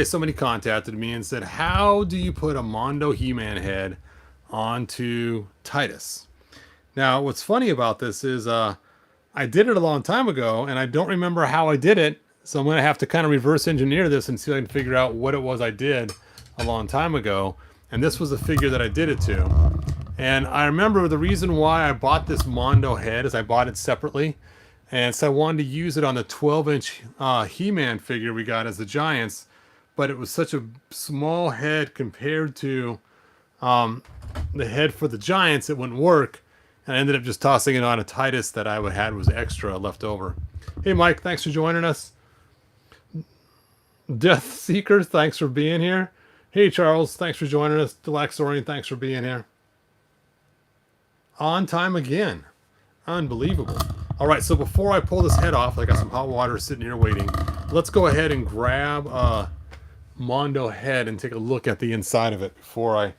Somebody contacted me and said, how do you put a Mondo He-Man head onto Titus? Now, what's funny about this is I did it a long time ago, and I don't remember how I did it, so I'm going to have to kind of reverse engineer this and see if I can figure out what it was I did a long time ago. And this was the figure that I did it to. And I remember the reason why I bought this Mondo head is I bought it separately. And so I wanted to use it on the 12-inch He-Man figure we got as the Giants, but it was such a small head compared to the head for the Giants, it wouldn't work. And I ended up just tossing it on a Titus that I had was extra left over. Hey Mike, thanks for joining us. Death Seeker, thanks for being here. Hey Charles, thanks for joining us. Delaxorian, thanks for being here. On time again. Unbelievable. All right, so before I pull this head off, I got some hot water sitting here waiting. Let's go ahead and grab a Mondo head and take a look at the inside of it before I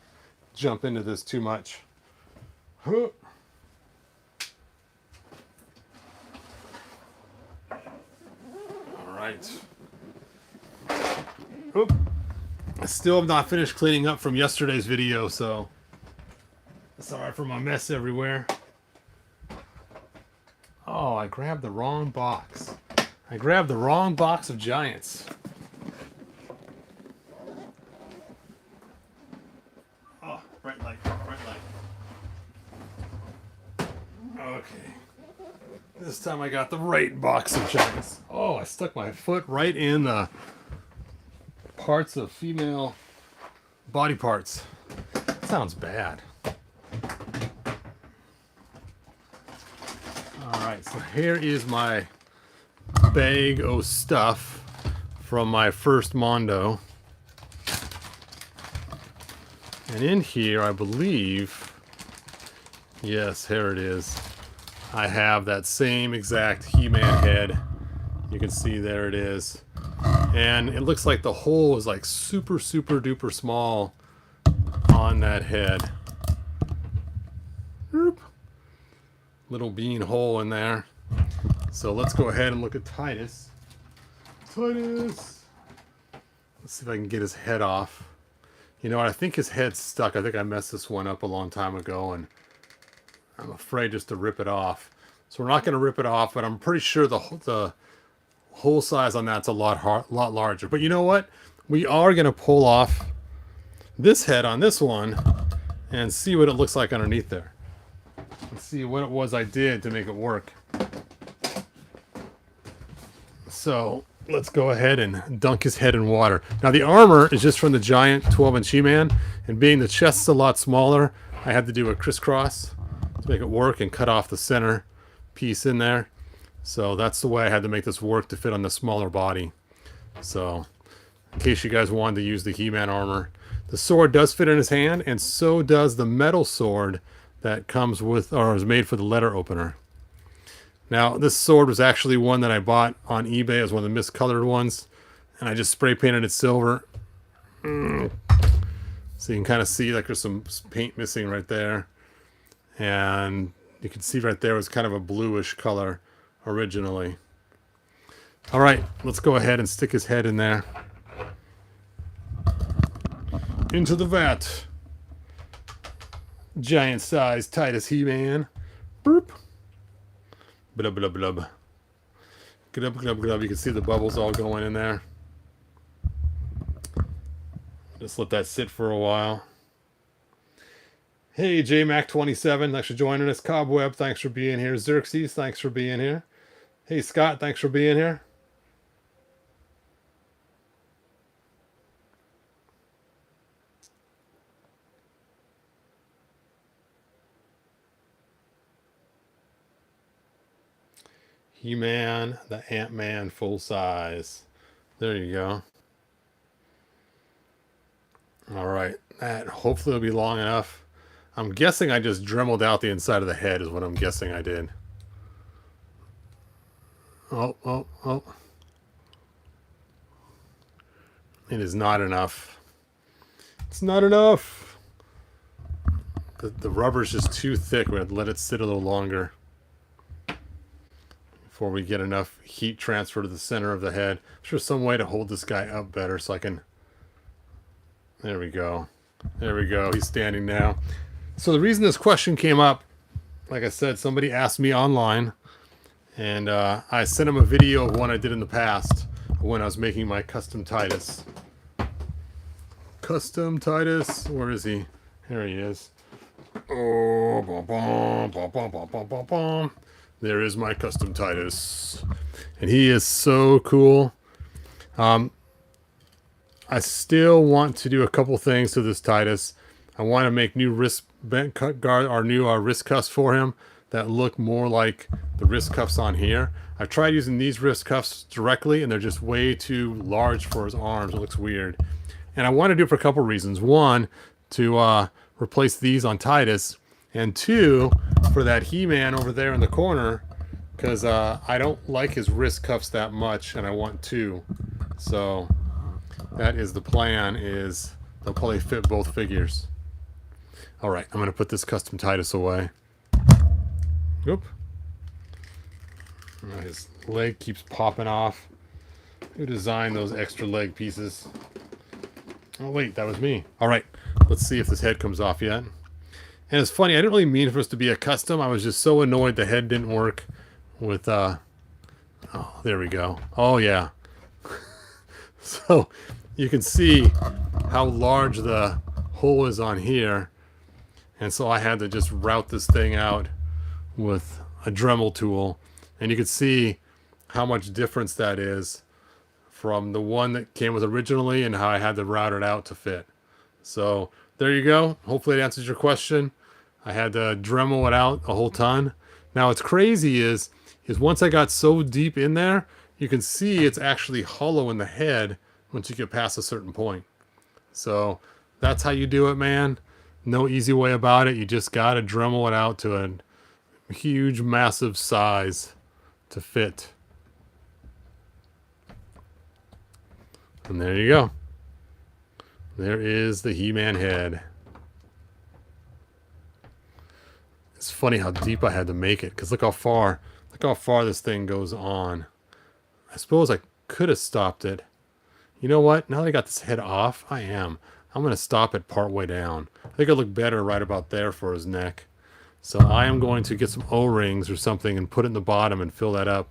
jump into this too much. All right. Oop. I still have not finished cleaning up from yesterday's video, so sorry for my mess everywhere. Oh, I grabbed the wrong box. I grabbed the wrong box of Giants. Oh, bright light, bright light. Okay. This time I got the right box of Giants. Oh, I stuck my foot right in the parts of female body parts. Sounds bad. Alright, so here is my bag of stuff from my first Mondo. And in here, I believe, yes, here it is. I have that same exact He-Man head. You can see there it is. And it looks like the hole is like super, super duper small on that head. Oop. Little bean hole in there. So let's go ahead and look at Titus. Titus! Let's see if I can get his head off. You know what? I think his head's stuck. I think I messed this one up a long time ago, and I'm afraid just to rip it off. So we're not going to rip it off, but I'm pretty sure the hole size on that's a lot larger. But you know what? We are going to pull off this head on this one and see what it looks like underneath there. Let's see what it was I did to make it work. So let's go ahead and dunk his head in water. Now the armor is just from the giant 12-inch He-Man, and being the chest's a lot smaller, I had to do a crisscross to make it work and cut off the center piece in there. So that's the way I had to make this work to fit on the smaller body. So in case you guys wanted to use the He-Man armor, the sword does fit in his hand, and so does the metal sword that comes with, or is made for the letter opener. Now, this sword was actually one that I bought on eBay as one of the miscolored ones, and I just spray painted it silver. So you can kind of see like there's some paint missing right there. And you can see right there was kind of a bluish color originally. All right, let's go ahead and stick his head in there. Into the vat. Giant size Titus He-Man. Boop. Blub, blub, blub. Glub, glub, glub. You can see the bubbles all going in there. Just let that sit for a while. Hey, JMac27, thanks for joining us. Cobweb, thanks for being here. Xerxes, thanks for being here. Hey, Scott, thanks for being here. He-Man, the Ant-Man full size. There you go. All right, that hopefully will be long enough. I'm guessing I just dremeled out the inside of the head is what I'm guessing I did. Oh, oh, oh. It is not enough. It's not enough. The rubber's just too thick. We're going to let it sit a little longer before we get enough heat transfer to the center of the head. I'm sure some way to hold this guy up better so I can There we go. There we go. He's standing now. So the reason this question came up, like I said, somebody asked me online, and I sent him a video of one I did in the past when I was making my custom Titus. Custom Titus. Where is he? Here he is. Oh, bum, bum, bum, bum, bum, bum, bum, bum. There is my custom Titus. And he is so cool. I still want to do a couple things to this Titus. I want to make new wrist bent cut guard, or new wrist cuffs for him that look more like the wrist cuffs on here. I've tried using these wrist cuffs directly, and they're just way too large for his arms. It looks weird. And I want to do it for a couple reasons. One, to replace these on Titus, and two, for that He-Man over there in the corner, because I don't like his wrist cuffs that much, and I want two. So that is the plan, is they'll probably fit both figures. All right, I'm going to put this custom Titus away. Oop. His leg keeps popping off. Who designed those extra leg pieces? Oh, wait, that was me. All right, let's see if this head comes off yet. And it's funny, I didn't really mean for us to be a custom. I was just so annoyed the head didn't work with, oh, there we go. Oh, yeah. So you can see how large the hole is on here. And so I had to just route this thing out with a Dremel tool. And you can see how much difference that is from the one that came with originally and how I had to route it out to fit. So there you go. Hopefully it answers your question. I had to Dremel it out a whole ton. Now what's crazy is once I got so deep in there, you can see it's actually hollow in the head once you get past a certain point. So that's how you do it, man. No easy way about it. You just got to Dremel it out to a huge, massive size to fit. And there you go. There is the He-Man head. It's funny how deep I had to make it, because look how far this thing goes on. I suppose I could have stopped it. You know what? Now that I got this head off, I'm going to stop it part way down. I think it'll look better right about there for his neck. So I am going to get some O-rings or something and put it in the bottom and fill that up.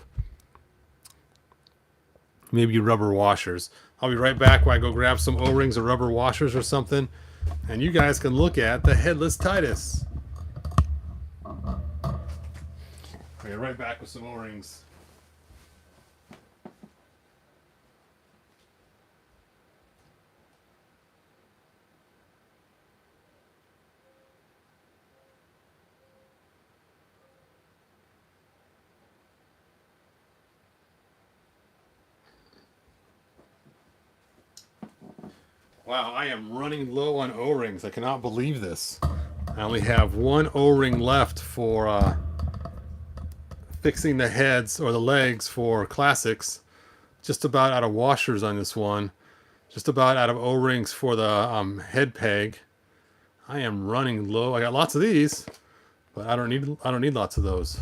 Maybe rubber washers. I'll be right back when I go grab some O-rings or rubber washers or something. And you guys can look at the headless Titus. I'll be right back with some O-rings. Wow, I am running low on O-rings. I cannot believe this. I only have one O-ring left for fixing the heads or the legs for Classics. Just about out of washers on this one. Just about out of O-rings for the head peg. I am running low. I got lots of these, but I don't need lots of those.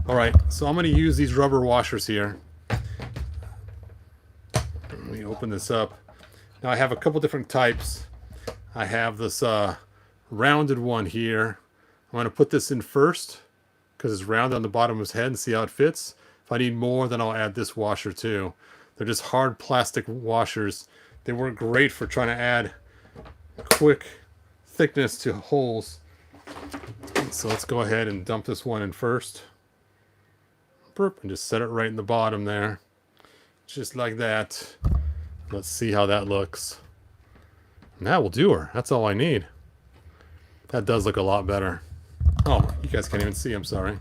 All right, so I'm going to use these rubber washers here. Let me open this up. Now I have a couple different types. I have this rounded one here. I'm going to put this in first because it's rounded on the bottom of his head and see how it fits. If I need more, then I'll add this washer too. They're just hard plastic washers. They work great for trying to add quick thickness to holes. So let's go ahead and dump this one in first. And just set it right in the bottom there. Just like that. Let's see how that looks. And that will do her. That's all I need. That does look a lot better. Oh, you guys can't even see. I'm sorry.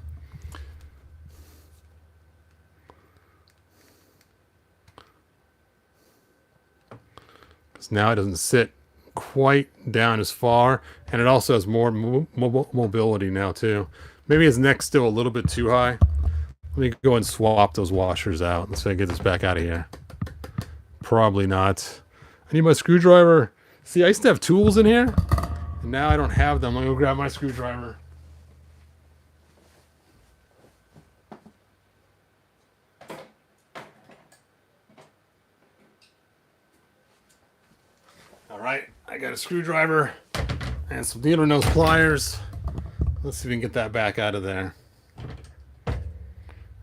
Because now it doesn't sit quite down as far. And it also has more mobility now too. Maybe his neck's still a little bit too high. Let me go and swap those washers out. Let's see if I can get this back out of here. Probably not. I need my screwdriver. See, I used to have tools in here, and now I don't have them. Let me go grab my screwdriver. All right, I got a screwdriver and some needle nose pliers. Let's see if we can get that back out of there.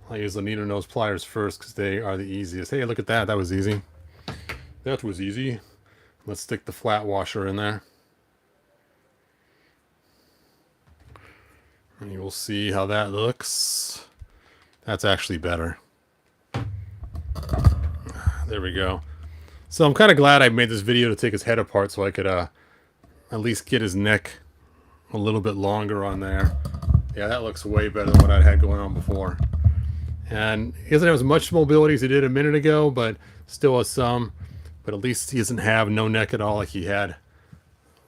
I'll use the needle nose pliers first because they are the easiest. Hey, look at that. That was easy. That was easy. Let's stick the flat washer in there. And you will see how that looks. That's actually better. There we go. So I'm kind of glad I made this video to take his head apart so I could at least get his neck a little bit longer on there. Yeah, that looks way better than what I had going on before. And he doesn't have as much mobility as he did a minute ago, but still has some. But at least he doesn't have no neck at all like he had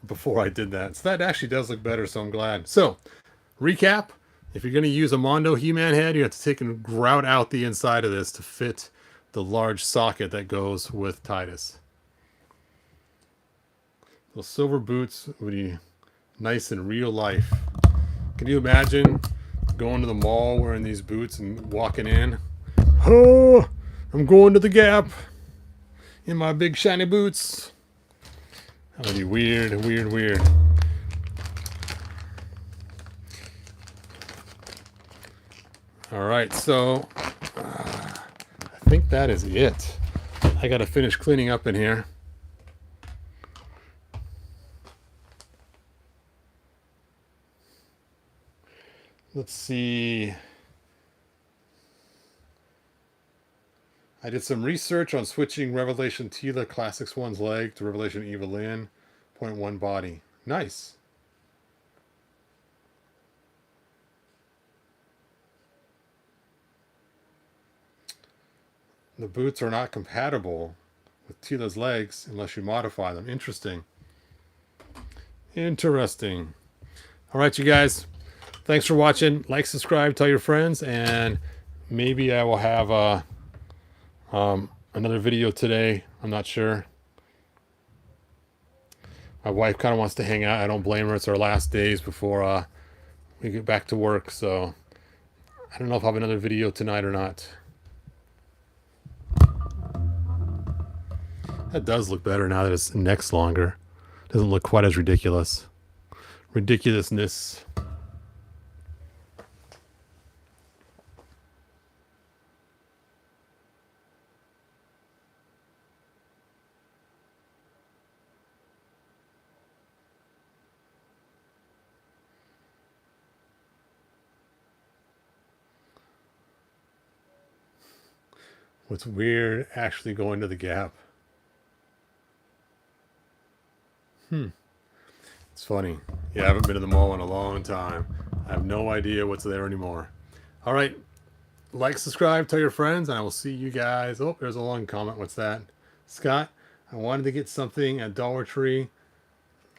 before I did that. So that actually does look better, so I'm glad. So, recap. If you're going to use a Mondo He-Man head, you have to take and grout out the inside of this to fit the large socket that goes with Titus. Those silver boots would be nice in real life. Can you imagine going to the mall wearing these boots and walking in? Oh, I'm going to the Gap in my big shiny boots. That would be weird, weird, weird. All right, so I think that is it. I got to finish cleaning up in here. Let's see. I did some research on switching Revelation Titus Classics 1's leg to Revelation Evelyn 0.1 body. Nice. The boots are not compatible with Tila's legs unless you modify them. Interesting. Interesting. All right, you guys. Thanks for watching. Like, subscribe, tell your friends, and maybe I will have another video today. I'm not sure. My wife kind of wants to hang out. I don't blame her. It's our last days before we get back to work, so I don't know if I'll have another video tonight or not. That does look better now that his neck's longer. Doesn't look quite as ridiculous. Ridiculousness. What's weird, actually going to the Gap. It's funny. Yeah, I haven't been to the mall in a long time. I have no idea what's there anymore. All right. Like, subscribe, tell your friends, and I will see you guys. Oh, there's a long comment. What's that? Scott, I wanted to get something at Dollar Tree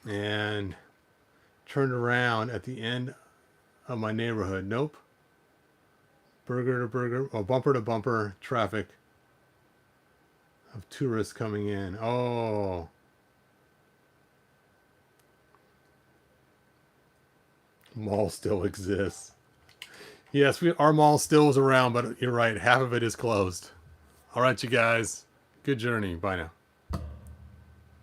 and turned around at the end of my neighborhood. Nope. Burger to burger. Oh, bumper to bumper traffic of tourists coming in. Oh. Mall still exists. Yes, our mall still is around, but you're right. Half of it is closed. All right, you guys. Good journey. Bye now.